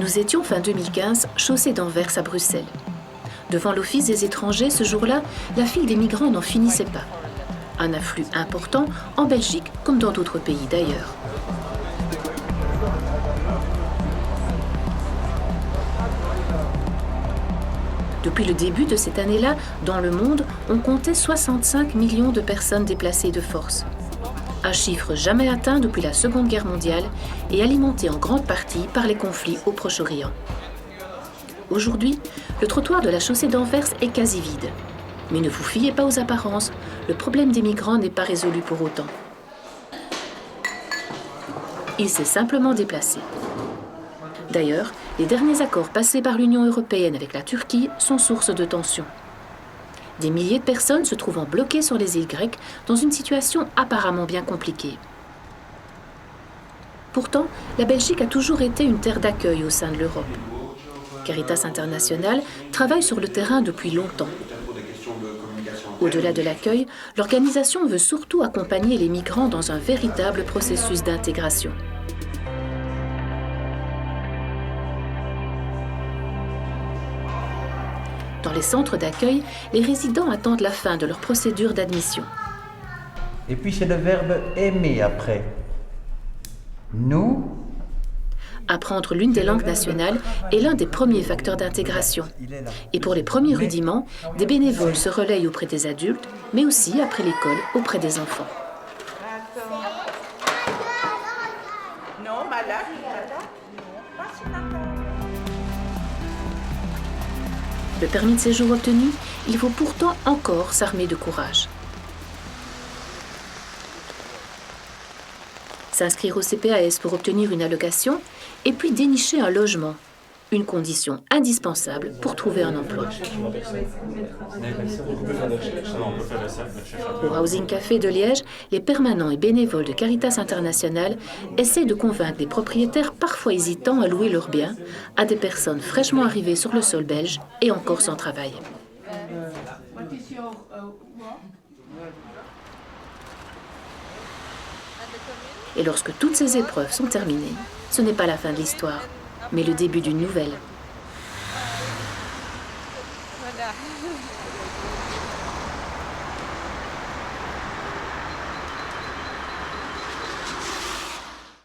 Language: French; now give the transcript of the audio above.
Nous étions fin 2015, chaussée d'Anvers à Bruxelles. Devant l'Office des étrangers, ce jour-là, la file des migrants n'en finissait pas. Un afflux important en Belgique comme dans d'autres pays d'ailleurs. Depuis le début de cette année-là, dans le monde, on comptait 65 millions de personnes déplacées de force. Un chiffre jamais atteint depuis la Seconde Guerre mondiale et alimenté en grande partie par les conflits au Proche-Orient. Aujourd'hui, le trottoir de la chaussée d'Anvers est quasi vide. Mais ne vous fiez pas aux apparences, le problème des migrants n'est pas résolu pour autant. Il s'est simplement déplacé. D'ailleurs, les derniers accords passés par l'Union européenne avec la Turquie sont source de tensions. Des milliers de personnes se trouvant bloquées sur les îles grecques dans une situation apparemment bien compliquée. Pourtant, la Belgique a toujours été une terre d'accueil au sein de l'Europe. Caritas International travaille sur le terrain depuis longtemps. Au-delà de l'accueil, l'organisation veut surtout accompagner les migrants dans un véritable processus d'intégration. Dans les centres d'accueil, les résidents attendent la fin de leur procédure d'admission. Et puis c'est le verbe aimer après. Nous. Apprendre l'une des langues nationales est l'un des premiers facteurs d'intégration. Et pour les premiers rudiments, des bénévoles se relayent auprès des adultes, mais aussi après l'école auprès des enfants. Le permis de séjour obtenu, il faut pourtant encore s'armer de courage. S'inscrire au CPAS pour obtenir une allocation et puis dénicher un logement, une condition indispensable pour trouver un emploi. Au Housing Café de Liège, les permanents et bénévoles de Caritas International essaient de convaincre des propriétaires parfois hésitants à louer leurs biens à des personnes fraîchement arrivées sur le sol belge et encore sans travail. Et lorsque toutes ces épreuves sont terminées, ce n'est pas la fin de l'histoire, mais le début d'une nouvelle.